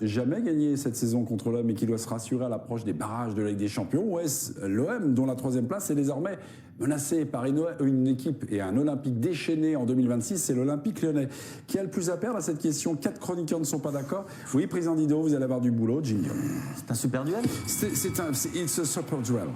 Jamais gagné cette saison contre l'OM et qui doit se rassurer à l'approche des barrages de la Ligue des Champions, ou est-ce l'OM dont la 3e place est désormais menacée par une équipe et un Olympique déchaîné en 2026, c'est l'Olympique lyonnais. Qui a le plus à perdre à cette question? 4 chroniqueurs ne sont pas d'accord. Oui, président Didot, vous allez avoir du boulot, jingle. C'est un super duel. It's a super duel,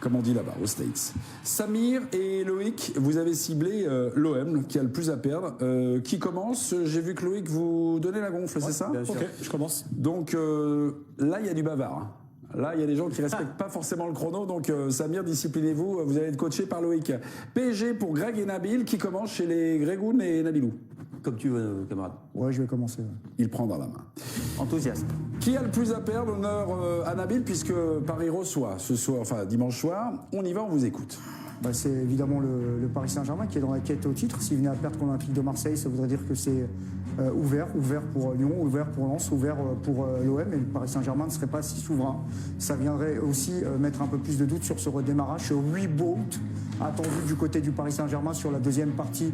comme on dit là-bas, aux States. Samir et Loïc, vous avez ciblé l'OM qui a le plus à perdre. Qui commence? J'ai vu que Loïc vous donnait la gonfle, c'est ça? Bien sûr. Ok, je commence. Donc là, il y a du bavard. Là, il y a des gens qui ne respectent pas forcément le chrono. Donc Samir, disciplinez-vous, vous allez être coaché par Loïc. PSG pour Greg et Nabil, qui commence chez les Grégoun et Nabilou. Comme tu veux, camarade. Ouais, je vais commencer. Il prendra la main. Enthousiaste. Qui a le plus à perdre? Honneur à Nabil, puisque Paris reçoit ce soir, enfin dimanche soir. On y va, on vous écoute. C'est évidemment le Paris Saint-Germain qui est dans la quête au titre. S'il venait à perdre contre l'Olympique de Marseille, ça voudrait dire que c'est ouvert pour Lyon, ouvert pour Lens, ouvert pour l'OM, et le Paris Saint-Germain ne serait pas si souverain. Ça viendrait aussi mettre un peu plus de doute sur ce redémarrage, ce reboot attendu du côté du Paris Saint-Germain sur la deuxième partie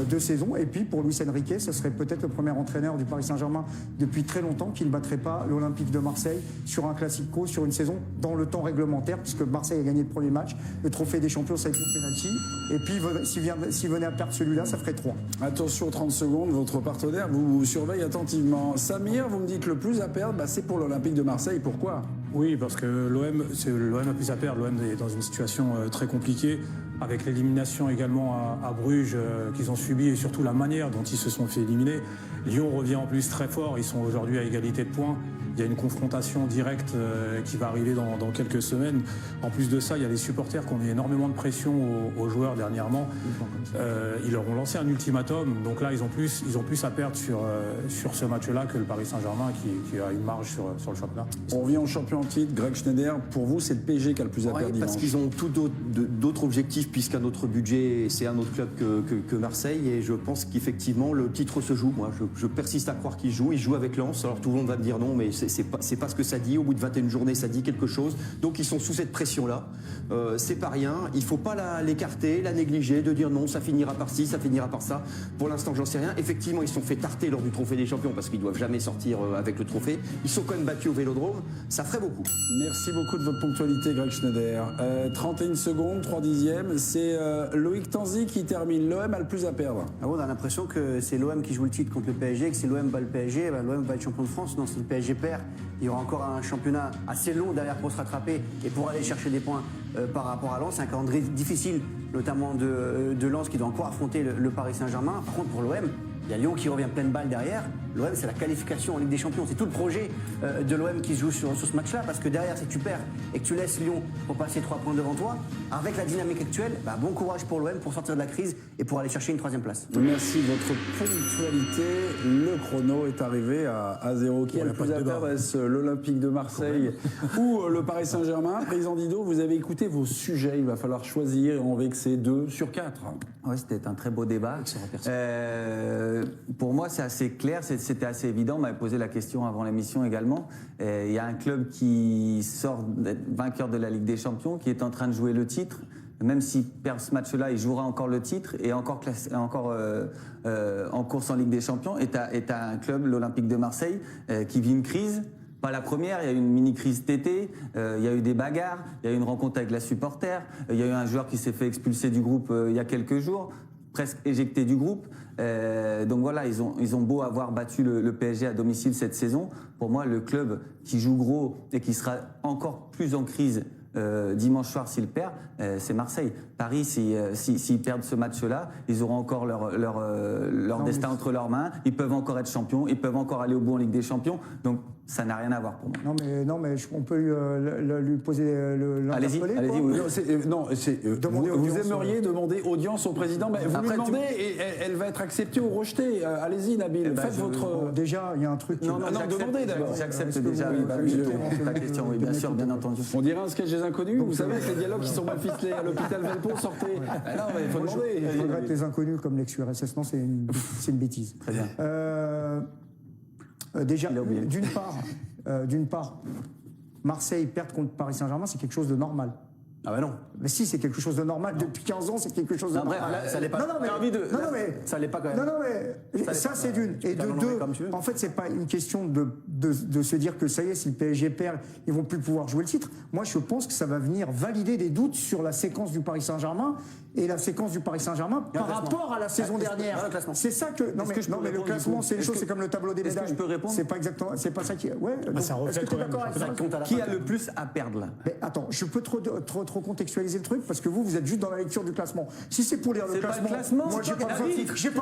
de saison. Et puis pour Luis Enrique, ce serait peut-être le premier entraîneur du Paris Saint-Germain depuis très longtemps qui ne battrait pas l'Olympique de Marseille sur un classico, sur une saison dans le temps réglementaire, puisque Marseille a gagné le premier match. Le trophée des champions, ça a été au pénalty. Et puis s'il venait à perdre celui-là, ça ferait 3. Attention, 30 secondes, votre partenaire vous surveille attentivement. Samir, vous me dites le plus à perdre, c'est pour l'Olympique de Marseille. Pourquoi? Oui, parce que l'OM a plus à perdre. L'OM est dans une situation très compliquée, avec l'élimination également à Bruges qu'ils ont subi, et surtout la manière dont ils se sont fait éliminer. Lyon revient en plus très fort, ils sont aujourd'hui à égalité de points. Il y a une confrontation directe qui va arriver dans quelques semaines. En plus de ça, il y a les supporters qui ont mis énormément de pression aux joueurs dernièrement. Ils leur ont lancé un ultimatum. Donc là, ils ont plus à perdre sur ce match-là que le Paris Saint-Germain qui a une marge sur le championnat. On revient au champion en titre. Greg Schneider, pour vous, c'est le PSG qui a le plus à perdre dimanche. Parce qu'ils ont tout d'autres objectifs, puisqu'un autre budget, c'est un autre club que Marseille. Et je pense qu'effectivement, le titre se joue. Moi, je persiste à croire qu'ils jouent. Ils jouent avec Lens. Alors tout le monde va me dire non, mais c'est pas ce que ça dit. Au bout de 21 journées, ça dit quelque chose. Donc ils sont sous cette pression-là. C'est pas rien. Il faut pas l'écarter, la négliger, de dire non, ça finira par ci, ça finira par ça. Pour l'instant, j'en sais rien. Effectivement, ils se sont fait tarter lors du trophée des champions parce qu'ils doivent jamais sortir avec le trophée. Ils sont quand même battus au Vélodrome. Ça ferait beaucoup. Merci beaucoup de votre ponctualité, Greg Schneider. 31 secondes, 3 dixièmes. C'est Loïc Tanzi qui termine. L'OM a le plus à perdre. Ah bon, on a l'impression que c'est l'OM qui joue le titre contre le PSG, que si l'OM bat le PSG, l'OM va être champion de France. Non, si le PSG perd, il y aura encore un championnat assez long derrière pour se rattraper et pour aller chercher des points par rapport à Lens. C'est un calendrier difficile, notamment de Lens qui doit encore affronter le Paris Saint-Germain. Par contre, pour l'OM, il y a Lyon qui revient pleine balle derrière. L'OM, c'est la qualification en Ligue des Champions. C'est tout le projet de l'OM qui se joue sur ce match-là. Parce que derrière, si tu perds et que tu laisses Lyon pour passer 3 points devant toi, avec la dynamique actuelle, bon courage pour l'OM pour sortir de la crise et pour aller chercher une 3e place. Merci de votre ponctualité. Le chrono est arrivé à 0. Qui a le plus à perdre? Est-ce l'Olympique de Marseille ou le Paris Saint-Germain? Président Didot, vous avez écouté vos sujets. Il va falloir choisir et en vexer 2 sur 4. Oui, c'était un très beau débat. Pour moi, c'est assez clair, c'était assez évident. On m'avait posé la question avant l'émission également. Il y a un club qui sort d'être vainqueur de la Ligue des Champions, qui est en train de jouer le titre. Même s'il perd ce match-là, il jouera encore le titre et encore en course en Ligue des Champions. Et t'as un club, l'Olympique de Marseille, qui vit une crise. Pas la première, il y a eu une mini-crise cet été, il y a eu des bagarres, il y a eu une rencontre avec la supporter, il y a eu un joueur qui s'est fait expulser du groupe il y a quelques jours, presque éjecté du groupe. Donc voilà, ils ont beau avoir battu le PSG à domicile cette saison. Pour moi, le club qui joue gros et qui sera encore plus en crise dimanche soir s'ils perdent, c'est Marseille. Paris, s'ils perdent ce match-là, ils auront encore leur destin entre leurs mains. Ils peuvent encore être champions, ils peuvent encore aller au bout en Ligue des Champions. Donc ça n'a rien à voir pour moi. Non mais on peut lui poser l'interpeller. Allez-y. Oui. Vous aimeriez demander audience au président, mais vous lui demandez et elle va être acceptée ou rejetée. Allez-y, Nabil, faites votre. Déjà, il y a un truc. Non, demandez d'abord. J'accepte déjà ta question, oui, bien sûr, bien entendu. On dirait un sketch des inconnus, vous savez, avec les dialogues qui sont mal ficelés à l'hôpital Velpo, sortez. Non, mais il faut demander. Je regrette les inconnus comme l'ex-URSS, non, c'est une bêtise. Très bien. Déjà, d'une part, Marseille perdre contre Paris Saint-Germain, c'est quelque chose de normal. Ah bah non. Mais si, c'est quelque chose de normal. Depuis 15 ans, c'est quelque chose de Après, normal. là, ça l'est pas. Non, non, mais, J'ai envie de- non, non, mais, ça l'est pas quand même. Non, non, mais ça, c'est d'une. Et de peux deux, comme tu veux. en fait, c'est pas une question de se dire que ça y est, si le PSG perd, ils vont plus pouvoir jouer le titre. Moi, je pense que ça va venir valider des doutes sur la séquence du Paris Saint-Germain et la séquence du Paris Saint-Germain par rapport à la saison dernière. le classement. C'est ça que. Non, mais, que je peux non, mais le répondre, classement, du coup c'est une Est-ce chose, que- c'est comme le tableau des est-ce que médailles. je peux répondre C'est pas exactement. C'est pas ça qui. Ouais. donc, ça reflète est-ce que tu quand es même d'accord le avec ça? championnat. Qui a le plus à perdre là? Mais attends, je peux trop contextualiser le truc parce que vous êtes juste dans la lecture du classement. Si c'est pour lire le C'est pas classement, le classement, moi j'ai pas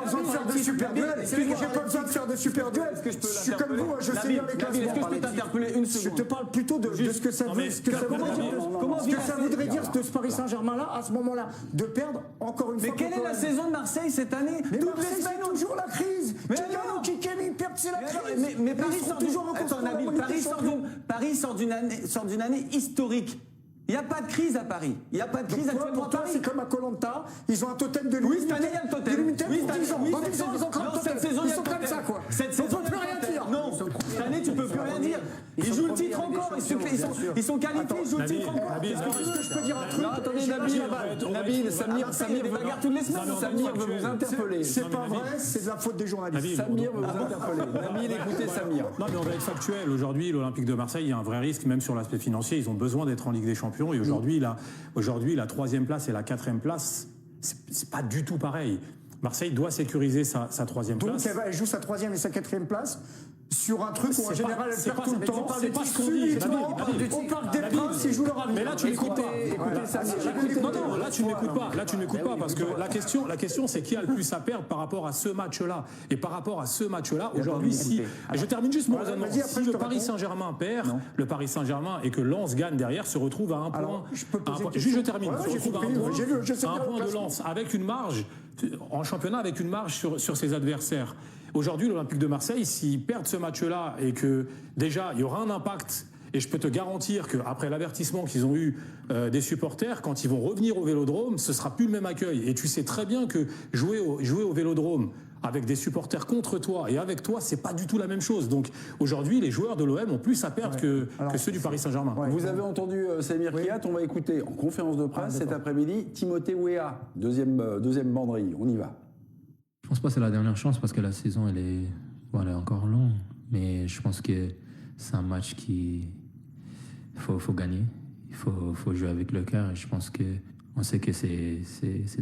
besoin de faire de super duels. J'ai pas besoin de faire de super duels. Est-ce que je peux Je suis comme vous, je sais lire les Nabil, est-ce que je classements. peux t'interpeller une Je seconde? te parle plutôt de ce que ça Non, mais veut- ce que ça comment voudrait vient- dire. comment Ce vient que ça la- voudrait dire de ce Paris Saint-Germain-là, à ce moment-là, de perdre encore une Mais fois. quelle est contre la l'OM. saison de Marseille cette année? Mais Toutes Marseille, les semaines, c'est toujours la crise. Mais Qui gagne non. ou qui gagne, ils perdent, c'est la Mais crise. non, mais Et Paris ils seront sort toujours d'une... en Attends, construisant la Nabil, Ligue des Paris sort d'une année historique. Il n'y a pas de crise à Paris. Il n'y a pas de crise Donc, actuellement pour à toi, Paris. c'est comme à Koh-Lanta, ils ont un totem de Oui, l'immunité. cette année, il y a le totem. D'immunité Oui, pour cette 10 ans. année, Dans oui, 10 ans, ils ont encore non, un totem. cette saison, Ils il y a sont le comme totem. ça, quoi. Cette On saison, peut il y plus a le rien totem. dire. Non, cette année, tu peux plus rien dire. Ils jouent le titre encore. Ils sont qualifiés, ils jouent le titre encore. Nabil, Est-ce que je peux dire un truc? Non, attendez, J'ai pas Nabil, la balle. Nabil, À Samir Marseille, il y a des veut- bagarres toutes les semaines. Non, mais Samir veut vous interpeller. C'est Non, mais pas Nabil. vrai, c'est de la faute des journalistes. Nabil, Samir veut vous interpeller. Nabil, écoutez Samir. Non, mais on va être factuel. Aujourd'hui, l'Olympique de Marseille, il y a un vrai risque, même sur l'aspect financier. Ils ont besoin d'être en Ligue des Champions. Et aujourd'hui, la 3e place et la 4e place, c'est pas du tout pareil. Marseille doit sécuriser sa 3e Donc place. elle joue sa 3e et sa 4e place sur un truc où en C'est général pas- elle c'est perd pas- tout le mais temps. c'est pas ce qu'on dit. Subitement, Nabil, au Parc des Nabil, Princes, ils jouent leur avenir. Mais là, tu m'écoutes pas. Voilà. Non, là, tu m'écoutes pas. Là, tu m'écoutes pas parce que la question, c'est qui a le plus à perdre par rapport à ce match-là. Et par rapport à ce match-là, aujourd'hui, si. Je termine juste mon raisonnement. vas-y, après, Si je le te Paris réponds. Saint-Germain perd, le Paris Saint-Germain et que Lens gagne derrière, se retrouve à un point. Alors, je peux poser à un point- une Juste, je question. termine. Ouais, Se j'ai retrouve à compris, un point, j'ai vu, je sais à un bien le point de classement. Lens avec une marge, en championnat, avec une marge sur ses adversaires. Aujourd'hui, l'Olympique de Marseille, s'ils perdent ce match-là et que déjà, il y aura un impact. Et je peux te garantir qu'après l'avertissement qu'ils ont eu des supporters, quand ils vont revenir au Vélodrome, ce sera plus le même accueil. Et tu sais très bien que jouer au Vélodrome avec des supporters contre toi et avec toi, c'est pas du tout la même chose. Donc aujourd'hui, les joueurs de l'OM ont plus à perdre que ceux du Paris Saint-Germain. Ouais. Vous avez entendu Samir Kiat, on va écouter en conférence de presse cet après-midi Timothée Weah, deuxième banderie. On y va. Je pense pas que c'est la dernière chance parce que la saison elle est encore longue. Mais je pense que c'est un match qui faut gagner. Il faut jouer avec le cœur et je pense que on sait que c'est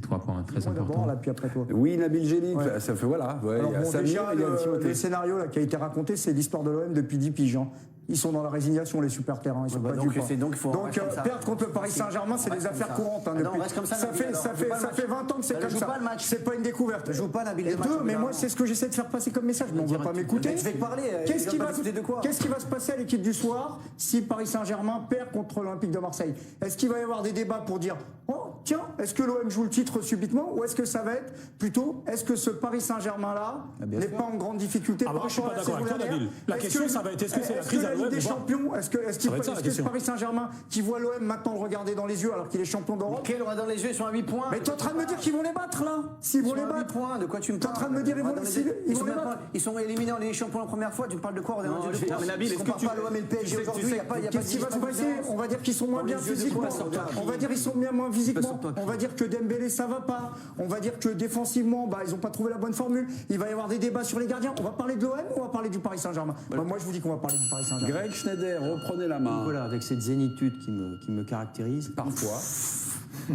3 points très Moi d'abord, importants. là, puis après toi. Oui, Nabil Gély, Ouais. ça fait voilà. Ouais, Alors il y a bon, Samir, déjà, il y a le Timothée. scénario là, qui a été raconté, c'est l'histoire de l'OM depuis 10 piges. Hein. Ils sont dans la résignation, les supporters. Ils sont bah pas donc, dupes, hein. c'est donc, il faut Donc, rester comme ça. perdre contre le Paris Saint-Germain, c'est On des reste affaires comme ça. courantes. Hein, Ah non, depuis- on reste comme ça, ça Nabil, fait, alors. ça Joue fait, pas le ça match. fait 20 ans que c'est Bah, comme joue ça. pas le match. C'est pas une découverte. Joue pas, Nabil, Et le match, deux, au bout mais d'un moi, moment. c'est ce que j'essaie de faire passer comme message. Mais on ne va pas m'écouter. Mais tu fais que parler, Qu'est-ce tu qui vas va pas discuter de quoi Qu'est-ce qui va se passer à l'équipe du soir si Paris Saint-Germain perd contre l'Olympique de Marseille? Est-ce qu'il va y avoir des débats pour dire oh, tiens, est-ce que l'OM joue le titre subitement ou est-ce que ça va être plutôt est-ce que ce Paris Saint-Germain-là n'est pas en grande difficulté Ah bah, par je suis rapport pas à la d'accord saison avec toi, dernière? Nabil. La question, ça va être est-ce que c'est la crise à la l'OM Ligue des ou pas Champions, est-ce que Ça va être ça, la ce question. Paris Saint-Germain qui voit l'OM maintenant le regarder dans les yeux alors qu'il est champion d'Europe? Quel aura dans les yeux, ils sont à 8 points. Mais t'es en train de me dire qu'ils vont les battre là? S'ils vont Ils les sont à 8 battre? points, de quoi tu me T'es en parles? train de me dire, ils vont- Dans les- s'ils- ils vont les battre? Ils sont éliminés en Ligue des Champions la première fois, tu me parles de quoi? On est rendu Non, de je- quoi? mais Nabil, Je est-ce que compare tu- pas l'OM et le PSG tu sais- aujourd'hui, tu sais- il n'y a pas Qu'est-ce qui va se passer? On va dire qu'ils sont moins bien physiquement. On va dire qu'ils sont bien moins physiquement. On va dire que Dembélé ça va pas. On va dire que défensivement, bah, ils n'ont pas trouvé la bonne formule. Il va y avoir des débats sur les gardiens. On va parler de l'OM ou on va parler du Paris Saint-Germain? Bah, moi je vous dis qu'on va parler du Paris Saint-Germain. Greg Schneider, reprenez la main. Voilà, avec cette zénitude qui me caractérise. Parfois.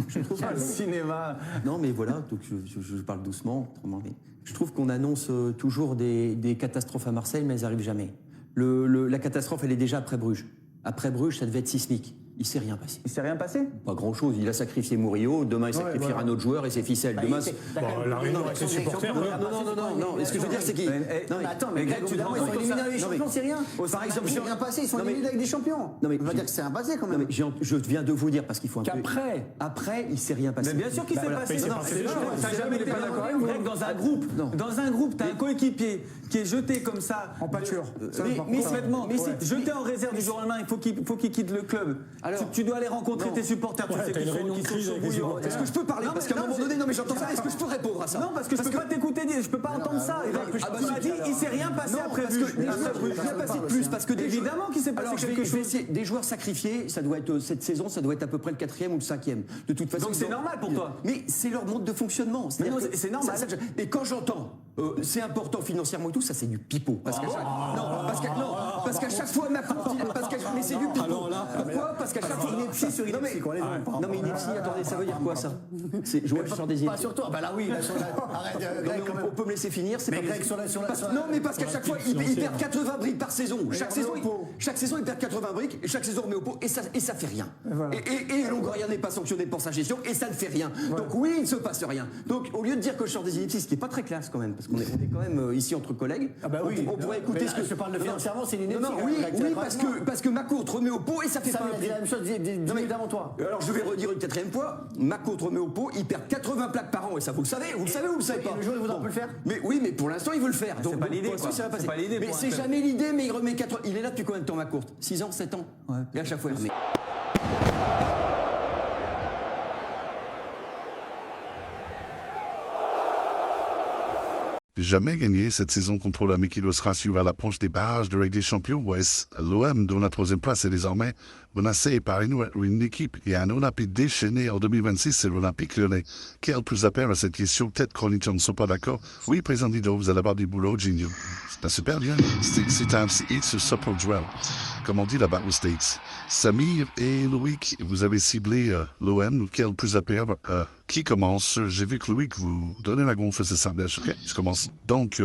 Je trouve Le cinéma. Non, mais voilà, donc je parle doucement, autrement. Mais je trouve qu'on annonce toujours des catastrophes à Marseille, mais elles n'arrivent jamais. La catastrophe, elle est déjà après Bruges. Après Bruges, ça devait être sismique. Il s'est rien passé. Il s'est rien passé? Pas grand-chose. Il a sacrifié Murillo. Demain, il sacrifiera voilà. un autre joueur et ses ficelles. Demain, La réunion avec les supporters. non. Ce que je veux dire, c'est qu'il. Non, mais attends, mais Greg, tu te rends ils sont compte que éliminés ça- en Ligue des non, mais- Champions, c'est rien. Par exemple, c'est rien passé, ils sont non, mais- éliminés avec des champions. Non, mais On va j'ai- dire que c'est un passé quand Non, même. mais je viens de vous dire parce qu'il faut un peu. Qu'après. Après, il s'est rien passé. Mais bien sûr qu'il s'est Voilà. passé. Mais il s'est Non, passé c'est des sûr. choses. T'as jamais été pas d'accord avec Greg, dans un groupe, t'as un coéquipier qui est jeté comme ça. En pâture. Ça, Mais par contre, complètement. ouais. Jeté en réserve du jour au lendemain, il faut qu'il quitte le club. Alors, tu dois aller rencontrer tes supporters. Ouais, tu sais t'as qu'ils une réunion sont de crise avec les bouillants. supporters. est-ce que je peux parler? Non, Parce mais qu'à un non, moment donné, non mais j'entends ça, est-ce que je peux répondre à ça? Non, parce que je peux pas t'écouter dire, je peux pas entendre ça. bah, Tu m'as dit, il s'est rien passé après parce que il s'est passé plus parce que Évidemment qu'il s'est passé alors, quelque chose. des joueurs sacrifiés, ça doit être cette saison, ça doit être à peu près le 4e ou le 5e. De toute façon, Donc c'est normal pour toi. Mais c'est leur mode de fonctionnement. Mais non, C'est-à-dire que c'est normal. et quand j'entends c'est important financièrement et tout, ça c'est du pipeau. Parce qu'à chaque fois ma courte, mais c'est du pipeau. Pourquoi? Parce qu'à chaque fois Ineptie sur non mais Ineptie, quoi, les gens. non mais Ineptie, attendez, ça veut dire quoi ça? C'est jouer sur des Pas sur toi, bah là oui, là, arrête, Greg, quand même. on peut me laisser finir, c'est Mais pas Greg, possible. sur la- Non, mais parce qu'à chaque fois, ils perdent 80 briques par saison. Chaque remet saison, au pot. chaque saison, ils perdent 80 briques, et chaque saison, on met au pot, et ça fait rien. voilà. Et Longoria n'est pas sanctionné pour sa gestion, et ça ne fait rien. Donc oui, il ne se passe rien. Donc au lieu de dire que je sors des inepties, ce qui n'est pas très classe quand même, parce qu'on est quand même ici entre collègues, Ah bah oui. on pourrait écouter Mais ce que je parle de Non, financièrement, c'est une non, ineptie. non, oui, Greg, oui, c'est parce que ma courte remet au pot, et ça fait ça pas un dit prix. la même chose, Non, mais- avant toi. Alors je vais redire une 4e fois, ma courte remet au pot, il perd 80 plaques par an, et ça vous le savez, vous le savez ou vous le savez Et pas? le jour, il voudra plus le faire. Mais oui, mais pour l'instant, il veut le faire. Donc, pas l'idée, pour l'instant, quoi. ça va passer. C'est pas l'idée Mais pour un c'est club. jamais l'idée, mais il remet 4. Il est là depuis combien de temps, ma courte? 6 ans, 7 ans? Ouais. Et à chaque fois, il remet. Jamais gagné cette saison contre l'OM qui doit se rassurer à l'approche des barrages de Ligue des Champions. Ouest, l'OM, dont la 3e place est désormais menacée par une équipe et un Olympique déchaîné en 2026, c'est l'Olympique lyonnais. Quel plus à faire à cette question? Peut-être chroniqueurs ne sont pas d'accord. Oui, président Dido, vous allez avoir du boulot, Gino. C'est super bien. C'est un super duel. Comme on dit là-bas aux States. Samir et Loïc, vous avez ciblé l'OM. Quel plus à perdre? Qui commence? J'ai vu que Loïc vous donnez la gonfle, c'est ça. Ok, je commence. Donc,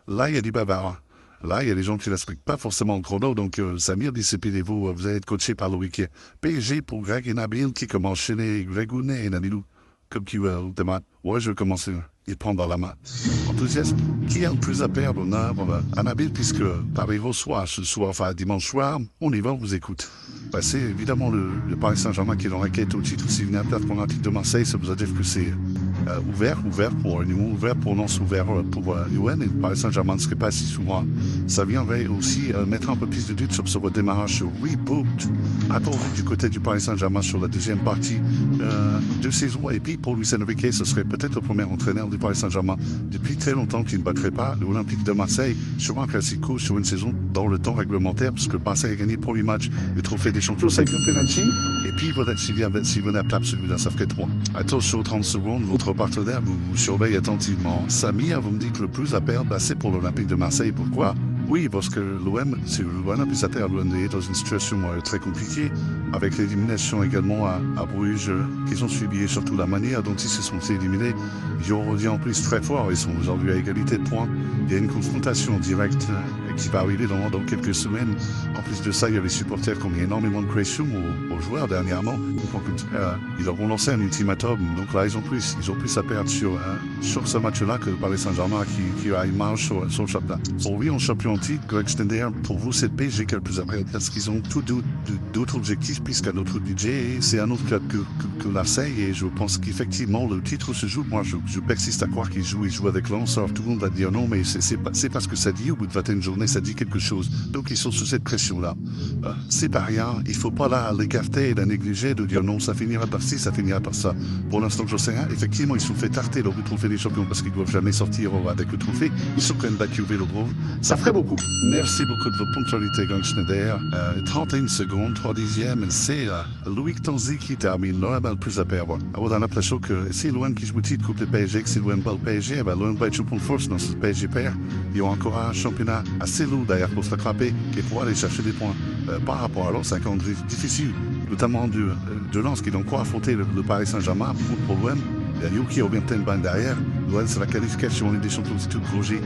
là, il y a du bavard. Là, il y a des gens qui ne respectent pas forcément le chrono. Donc, Samir, disciplinez-vous. Vous allez être coaché par Loïc. PSG pour Greg et Nabil qui commence chez les Gregounet et Nabilou. Comme qui veut, demain. Ouais, je vais commencer. Il prend dans la main. Enthousiasme. Qui a le plus à perdre? À Nabil, puisque Paris reçoit ce soir, enfin dimanche soir, on y va, on vous écoute. Bah, c'est évidemment le Paris Saint-Germain qui est dans la quête au titre. Si vous venez à perdre pour l'Olympique de Marseille, ça vous a dire que c'est ouvert pour Lyon, ouvert pour Lens, ouvert pour Lyon. Et le Paris Saint-Germain ne serait pas si souvent. Ça viendrait aussi mettre un peu plus de doute sur ce redémarrage sur Reboot. Attendu du côté du Paris Saint-Germain sur la deuxième partie de saison. Et puis pour Luis Enrique, ce serait peut-être le premier entraîneur du Paris Saint-Germain depuis très longtemps qui ne battrait pas l'Olympique de Marseille sur un classico, sur une saison dans le temps réglementaire, parce que le Marseille a gagné le premier match, le trophée des champions, c'est le penalty. Et puis, si vous n'avez pas celui-là, ça ferait 3. Attention, 30 secondes, votre partenaire vous surveille attentivement. Samir, vous me dites que le plus à perdre, c'est pour l'Olympique de Marseille. Pourquoi? Oui, parce que l'OM, c'est l'Olympique est dans une situation très compliquée, avec l'élimination également à Bruges qu'ils ont subi, et surtout la manière dont ils se sont éliminés. Ils ont revenu en plus très fort, ils sont aujourd'hui à égalité de points. Il y a une confrontation directe qui va arriver dans quelques semaines. En plus de ça, il y a les supporters qui ont mis énormément de pression aux joueurs dernièrement. Ils leur ont lancé un ultimatum, donc là ils ont plus à perdre sur ce match-là que le Paris Saint-Germain qui a une marge sur le championnat. Pour lui, en champion titre, Greg Stender, pour vous, c'est le PSG qui a le plus à perdre, parce qu'ils ont tous d'autres objectifs puisqu'à notre budget, c'est un autre club que Marseille, et je pense qu'effectivement le titre se joue. Moi, je persiste à croire qu'ils jouent avec Lens. Alors tout le monde va dire non, mais c'est parce que ça dit au bout de 21 journées, ça dit quelque chose. Donc ils sont sous cette pression-là. C'est pas rien, il faut pas l'écarter et la négliger, de dire non, ça finira par ci, ça finira par ça. Pour l'instant, je sais rien. Effectivement, ils sont fait tarter lors du trophée des champions parce qu'ils doivent jamais sortir avec le trophée. Ils sont quand même battus au Vélodrome. Ça ferait beaucoup. Merci beaucoup de votre ponctualité, Greg Schneider. 31 secondes, 3 dixièmes, c'est Loïc Tanzi qui termine. L'OM a le plus à perdre. On a l'impression que c'est l'OM qui joue le titre contre le PSG, que c'est l'OM pas le PSG, l'OM va être champion de force dans ce PSG perd. Ils ont encore un championnat assez lourd d'ailleurs pour se rattraper et pour aller chercher des points. Par rapport à Lens, c'est un calendrier difficile, notamment de Lens qui doit encore affronter le Paris Saint-Germain pour l'OM. Yuki revient peut-être bien derrière. L'OM, c'est la qualification en Ligue des Champions, c'est tout projet.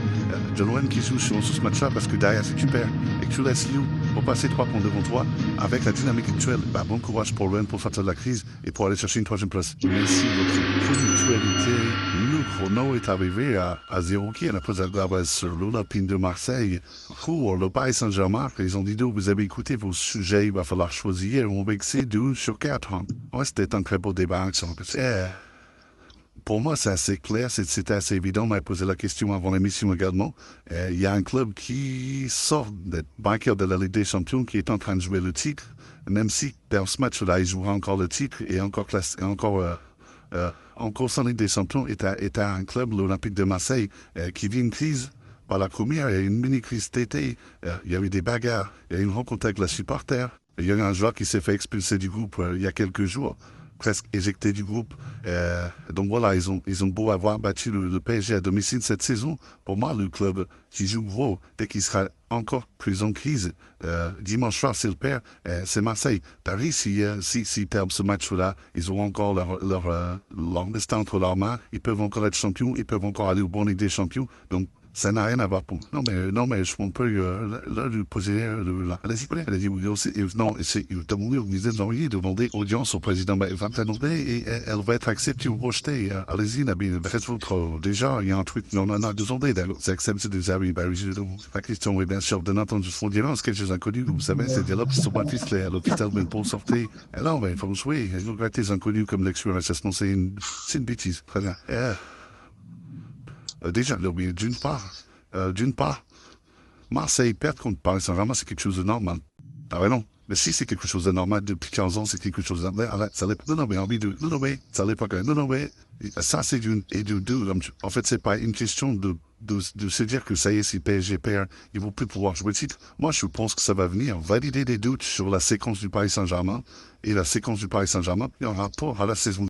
De l'OM qui joue sur ce match-là parce que derrière, si tu perds et que tu laisses Lyon pour passer 3 points devant toi, avec la dynamique actuelle, bon courage pour l'OM pour sortir de la crise et pour aller chercher une 3e place. Merci de votre ponctualité. Le chrono est arrivé à 0 qui est la pause à sur l'Olympique de Marseille. Pour le Paris Saint-Germain, ils ont dit vous avez écouté vos sujets, il va falloir choisir. On va essayer 12 sur 4. Ouais, c'était un très beau débat. pour moi, c'est assez clair, c'était assez évident. On m'a posé la question avant l'émission également. Il y a un club qui sort d'être vainqueur de la Ligue des Champions, qui est en train de jouer le titre, même si dans ce match-là, il jouera encore le titre et encore son Ligue des Champions est un club, l'Olympique de Marseille, qui vit une crise. Par la première, il y a eu une mini-crise d'été, il y a eu des bagarres, il y a eu une rencontre avec la supporter, il y a eu un joueur qui s'est fait expulser du groupe il y a quelques jours, presque éjecté du groupe. Donc voilà, ils ont beau avoir battu le PSG à domicile cette saison. Pour moi, le club qui joue gros, dès qu'il sera encore plus en crise, dimanche soir, s'il perd, c'est Marseille. Paris, s'ils perdent ce match-là, ils auront encore leur destin entre leurs mains, ils peuvent encore être champions, ils peuvent encore aller au bon Ligue des Champions. Donc, ça n'a rien à voir pour. Non, mais on peut lui poser allez-y, non, c'est demandé, vous êtes envoyé demander audience au président. Elle va demander et elle va être acceptée ou rejetée. Allez-y, Nabil, faites-vous déjà, il y a un truc, on en a demandé, c'est accepté des avis, la question est bien sûr de n'entendre fond d'Iran, c'est quelque chose d'inconnu, vous savez, c'est des lobes qui sont pas ficelés à l'hôpital, mais pour sortir. Alors, il faut jouer, ils ont gratté des inconnus comme l'expérience, c'est une bêtise, très bien. Déjà, d'une part, Marseille perdre contre Paris Saint-Germain, c'est quelque chose de normal. Ah ouais, non. Mais si c'est quelque chose de normal depuis 15 ans, c'est quelque chose de normal. Ça l'est pas. Non, mais ça l'est pas quand même. Non, mais ça, c'est d'une. Et de deux, en fait, c'est pas une question de se dire que ça y est, si PSG perd, ils vont plus pouvoir jouer le titre. Moi, je pense que ça va venir valider des doutes sur la séquence du Paris Saint-Germain. Et la séquence du Paris Saint-Germain, en rapport à la saison